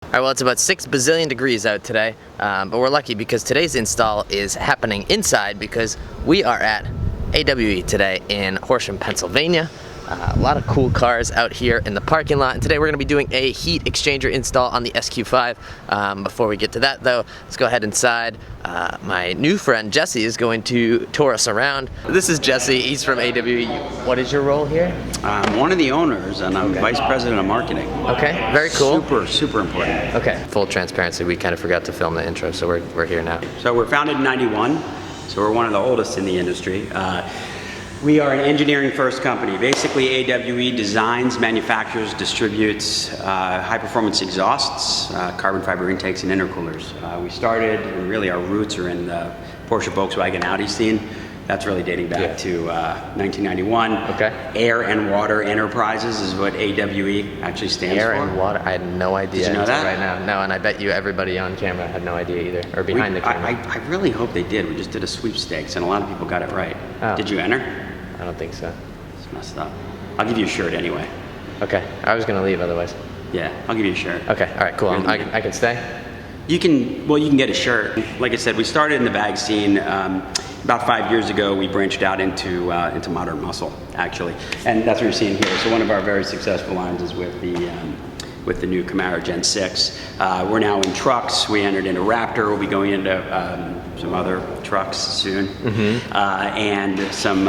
Alright, well, it's about 6 bazillion degrees out today, but we're lucky because today's install is happening inside because we are at AWE today in Horsham, Pennsylvania. A lot of cool cars out here in the parking lot, and today we're going to be doing a heat exchanger install on the SQ5. Before we get to that though, let's go ahead inside. My new friend Jesse is going to tour us around. This is Jesse, he's from AWE. What is your role here? I'm one of the owners and I'm Vice President of Marketing. Okay, very cool. Super important. Okay, full transparency, we kind of forgot to film the intro, so we're here now. So we're founded in '91, so we're one of the oldest in the industry. We are an engineering first company. Basically, AWE designs, manufactures, distributes high-performance exhausts, carbon fiber intakes, and intercoolers. We started, and really our roots are in the Porsche, Volkswagen, Audi scene. That's really dating back to 1991. Okay. Air and Water Enterprises is what AWE actually stands for. Air and Water, I had no idea. Did you know that? Right now. No, and I bet you everybody on camera had no idea either, or behind the camera. I really hope they did. We just did a sweepstakes, and a lot of people got it right. Oh. Did you enter? I don't think so. It's messed up. I'll give you a shirt anyway. Okay, I was gonna leave otherwise. Yeah, I'll give you a shirt. Okay, all right, cool. I can stay? You can get a shirt. Like I said, we started in the bag scene. About 5 years ago, we branched out into modern muscle, actually. And that's what you're seeing here. So one of our very successful lines is with the new Camaro Gen 6. We're now in trucks. We entered into Raptor. We'll be going into some other trucks soon, and some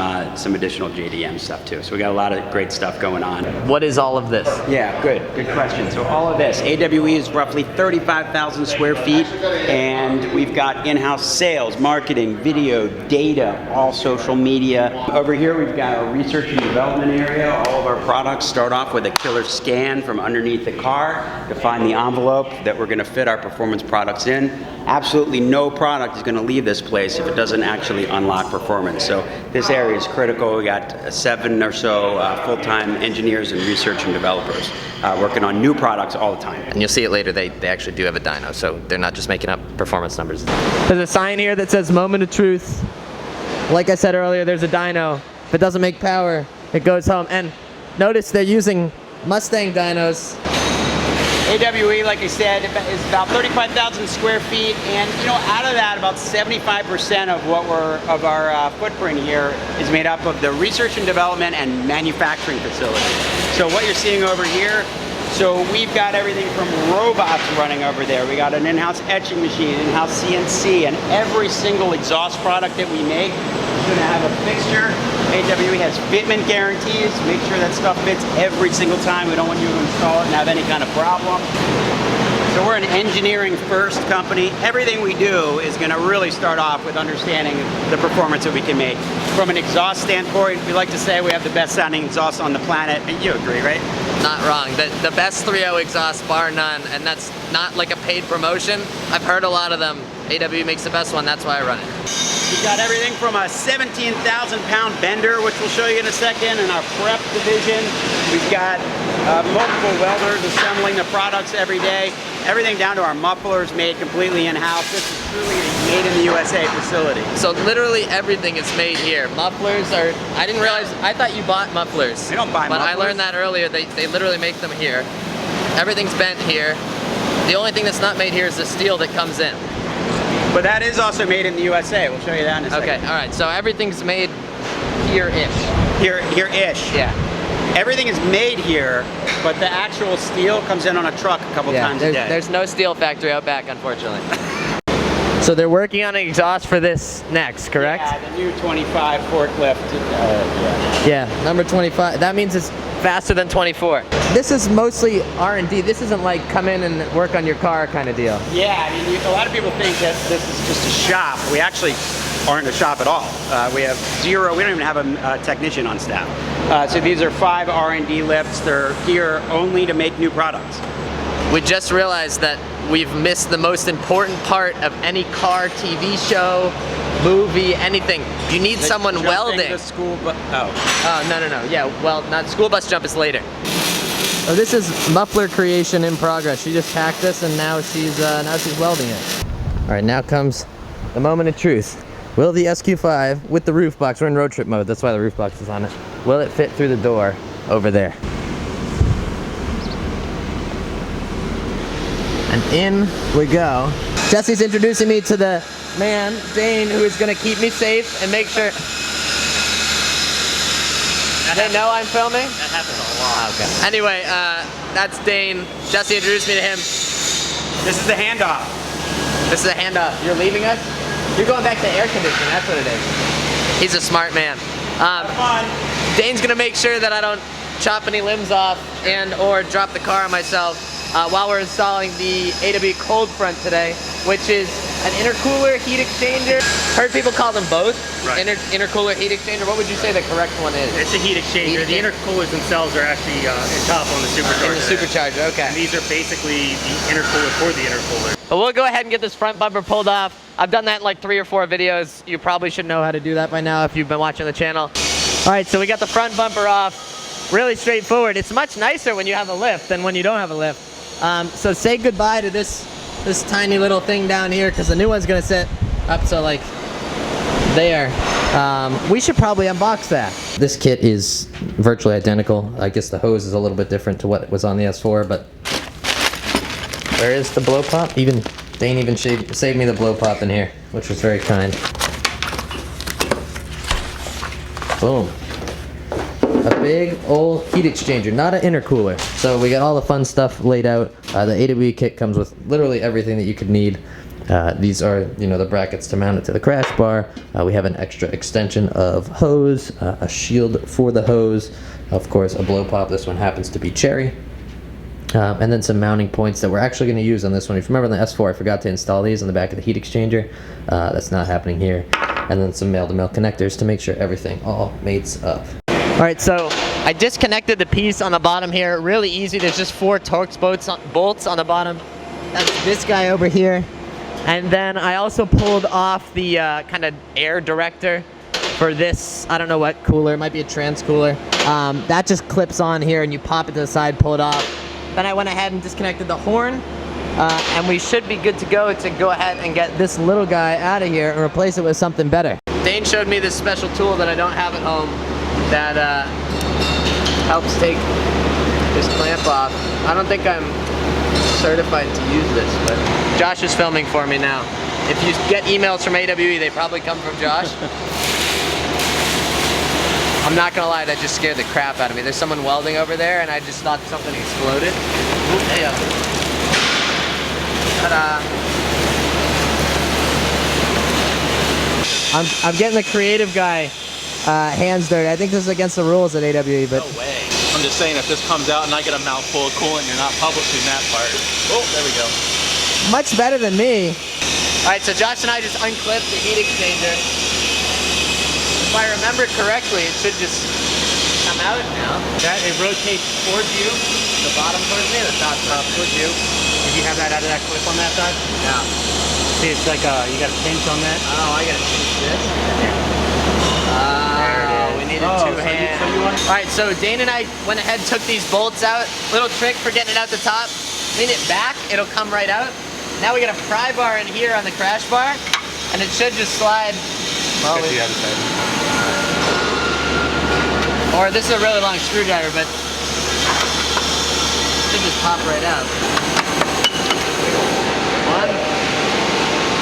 additional JDM stuff too. So we got a lot of great stuff going on. What is all of this? Yeah, good question. So all of this, AWE is roughly 35,000 square feet, and we've got in-house sales, marketing, video, data, all social media. Over here we've got our research and development area. All of our products start off with a killer scan from underneath the car to find the envelope that we're going to fit our performance products in. Absolutely no product is going to leave this place if it doesn't actually unlock performance. So this area is critical. We got 7 or so full-time engineers and research and developers working on new products all the time. And you'll see it later, they actually do have a dyno, so they're not just making up performance numbers. There's a sign here that says moment of truth. Like I said earlier, there's a dyno. If it doesn't make power, it goes home. And notice they're using Mustang dynos. AWE, like I said, is about 35,000 square feet, and out of that, about 75% of our footprint here is made up of the research and development and manufacturing facility. So what you're seeing over here, so we've got everything from robots running over there. We got an in-house etching machine, in-house CNC, and every single exhaust product that we make is going to have a fixture. AWE has fitment guarantees. Make sure that stuff fits every single time. We don't want you to install it and have any kind of problem. So we're an engineering first company. Everything we do is going to really start off with understanding the performance that we can make. From an exhaust standpoint, we like to say we have the best sounding exhaust on the planet. And you agree, right? Not wrong. The best 3.0 exhaust, bar none, and that's not like a paid promotion. I've heard a lot of them. AWE makes the best one, that's why I run it. We've got everything from a 17,000 pound bender, which we'll show you in a second, in our prep division. We've got multiple welders assembling the products every day. Everything down to our mufflers made completely in-house. This is truly a made in the USA facility. So literally everything is made here. Mufflers are, I didn't realize, I thought you bought mufflers. We don't buy mufflers. But I learned that earlier, they literally make them here. Everything's bent here. The only thing that's not made here is the steel that comes in. But that is also made in the USA. We'll show you that in a second. Okay, all right, so everything's made here-ish. Here-ish. Yeah. Everything is made here, but the actual steel comes in on a truck a couple times a day. There's no steel factory out back, unfortunately. So they're working on an exhaust for this next, correct? Yeah, the new 25 forklift. Yeah, number 25. That means it's faster than 24. This is mostly R&D. This isn't like come in and work on your car kind of deal. Yeah, I mean, a lot of people think that this is just a shop. We actually aren't a shop at all. We have zero, we don't even have a technician on staff. So these are 5 R&D lifts. They're here only to make new products. We just realized that we've missed the most important part of any car, TV show, movie, anything. You need someone welding. The school bus. Oh, no. Yeah, well, not school bus jump is later. Oh, this is muffler creation in progress. She just packed this and now she's welding it. All right, now comes the moment of truth. Will the SQ5 with the roof box, we're in road trip mode, that's why the roof box is on it, will it fit through the door over there? And in we go. Jesse's introducing me to the man, Dane, who is gonna keep me safe and make sure. They know I'm filming? That happens a lot. Okay. Anyway, that's Dane. Jesse introduced me to him. This is the handoff. This is a handoff. You're leaving us? You're going back to air conditioning, that's what it is. He's a smart man. Have fun. Dane's gonna make sure that I don't chop any limbs off and or drop the car on myself while we're installing the AW cold front today, which is an intercooler heat exchanger. Heard people call them both. Right. Intercooler heat exchanger. What would you say the correct one is? It's a heat exchanger. The intercoolers themselves are actually top on the supercharger. In the supercharger, okay. And these are basically the intercooler for the intercooler. But we'll go ahead and get this front bumper pulled off. I've done that in like 3 or 4 videos. You probably should know how to do that by now if you've been watching the channel. All right, so we got the front bumper off. Really straightforward. It's much nicer when you have a lift than when you don't have a lift. So say goodbye to this tiny little thing down here because the new one's gonna sit up to like there. We should probably unbox that. This kit is virtually identical. I guess the hose is a little bit different to what was on the S4, but where is the blow pop? Dane even saved me the blow pop in here, which was very kind. Boom. A big old heat exchanger, not an intercooler. So we got all the fun stuff laid out. The AWE kit comes with literally everything that you could need. These are, the brackets to mount it to the crash bar. We have an extra extension of hose, a shield for the hose, of course a blow pop. This one happens to be cherry. And then some mounting points that we're actually going to use on this one. If you remember on the S4, I forgot to install these on the back of the heat exchanger. That's not happening here. And then some male-to-male connectors to make sure everything all mates up. All right, so I disconnected the piece on the bottom here. Really easy. There's just 4 Torx bolts on the bottom. That's this guy over here. And then I also pulled off the kind of air director for this, I don't know what cooler. It might be a trans cooler. That just clips on here and you pop it to the side, pull it off. Then I went ahead and disconnected the horn. And we should be good to go ahead and get this little guy out of here and replace it with something better. Dane showed me this special tool that I don't have at home that helps take this clamp off. I don't think I'm certified to use this, but Josh is filming for me now. If you get emails from AWE, they probably come from Josh. I'm not gonna lie, that just scared the crap out of me. There's someone welding over there and I just thought something exploded. Ooh, hey up. Ta-da. I'm getting the creative guy hands dirty. I think this is against the rules at AWE, but... No way. I'm just saying, if this comes out and I get a mouthful of coolant, you're not publishing that part. Oh, there we go. Much better than me. All right, so Josh and I just unclipped the heat exchanger. If I remember correctly, it should just come out now. It rotates towards you, The bottom towards me, the top towards you. If you have that out of that clip on that side. Yeah. See, it's like you got a pinch on that. Oh, I gotta pinch this. There it is. We needed 2 hands. All right, so Dane and I went ahead and took these bolts out. Little trick for getting it out the top. Lean it back, it'll come right out. Now we got a pry bar in here on the crash bar, and it should just slide. Well, the other side. or this is a really long screwdriver, but it should just pop right out. 1,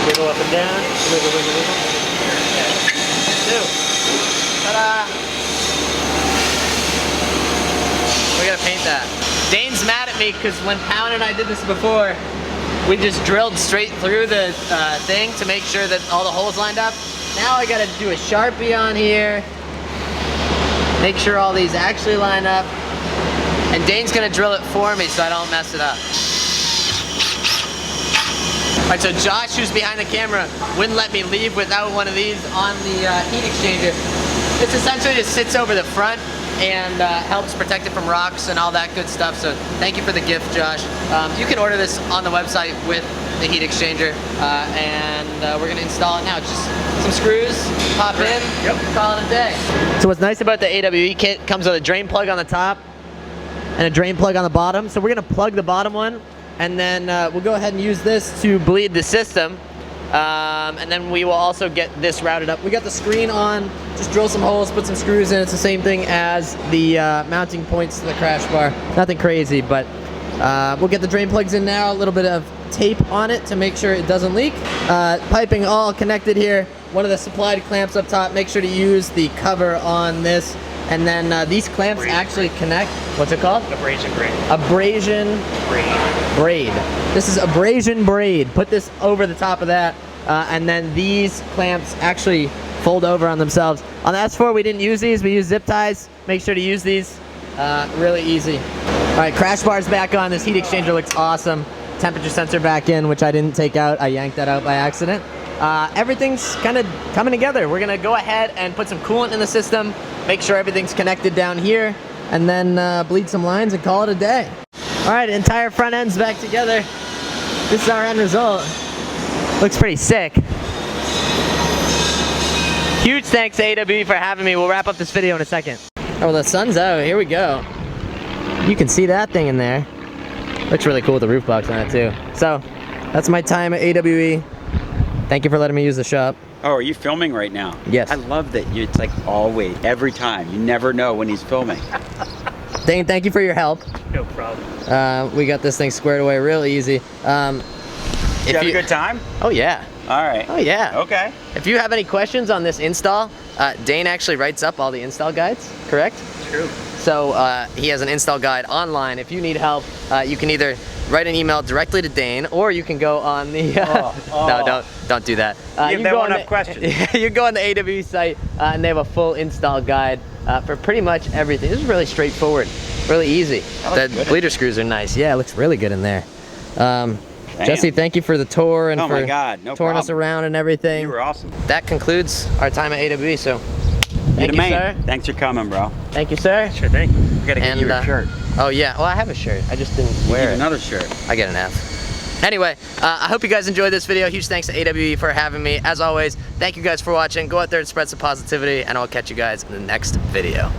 Wiggle up and down. Wiggle, wiggle, wiggle. 2. Ta-da! We gotta paint that. Dane's mad at me because when Pound and I did this before, we just drilled straight through the thing to make sure that all the holes lined up. Now I gotta do a Sharpie on here, make sure all these actually line up, and Dane's gonna drill it for me so I don't mess it up. All right, so Josh, who's behind the camera, wouldn't let me leave without one of these on the heat exchanger. This essentially just sits over the front and helps protect it from rocks and all that good stuff. So thank you for the gift, Josh. You can order this on the website with the heat exchanger, and we're gonna install it now. Just some screws, pop in, call it a day. So what's nice about the AWE kit, comes with a drain plug on the top and a drain plug on the bottom. So we're gonna plug the bottom one, and then we'll go ahead and use this to bleed the system. And then we will also get this routed up. We got the screen on, just drill some holes, put some screws in. It's the same thing as the mounting points to the crash bar. Nothing crazy, but We'll get the drain plugs in now, a little bit of tape on it to make sure it doesn't leak. Piping all connected here. One of the supplied clamps up top, make sure to use the cover on this. And then these clamps actually connect, what's it called? Abrasion braid. Abrasion braid. This is abrasion braid. Put this over the top of that. And then these clamps actually fold over on themselves. On the S4 we didn't use these, we used zip ties. Make sure to use these, really easy. All right, crash bar's back on. This heat exchanger looks awesome. Temperature sensor back in, which I didn't take out. I yanked that out by accident. Everything's kind of coming together. We're gonna go ahead and put some coolant in the system, make sure everything's connected down here, and then bleed some lines and call it a day. All right, entire front end's back together. This is our end result. Looks pretty sick. Huge thanks to AWE for having me. We'll wrap up this video in a second. Oh, well, the sun's out. Here we go. You can see that thing in there. Looks really cool with the roof box on it too. So, that's my time at AWE. Thank you for letting me use the shop. Oh, are you filming right now? Yes. I love that it's like always, every time. You never know when he's filming. Dane, thank you for your help. No problem. We got this thing squared away real easy. You have a good time? Oh yeah. All right. Oh yeah. Okay. If you have any questions on this install, Dane actually writes up all the install guides, correct? True. So he has an install guide online. If you need help, you can either write an email directly to Dane, or you can go on the. No, don't do that. Give that one up questions. You go on the AWE site, and they have a full install guide for pretty much everything. This is really straightforward, really easy. The bleeder screws are nice. Yeah, it looks really good in there. Jesse, thank you for the tour and for touring us around and everything. You were awesome. That concludes our time at AWE. So. Thank you, sir. Thanks for coming, bro. Thank you, sir. Sure thing. We gotta get you a shirt. Oh yeah, well I have a shirt. I just didn't wear it. Another shirt. I get an F. Anyway, I hope you guys enjoyed this video. Huge thanks to AWE for having me. As always, thank you guys for watching. Go out there and spread some positivity, and I'll catch you guys in the next video.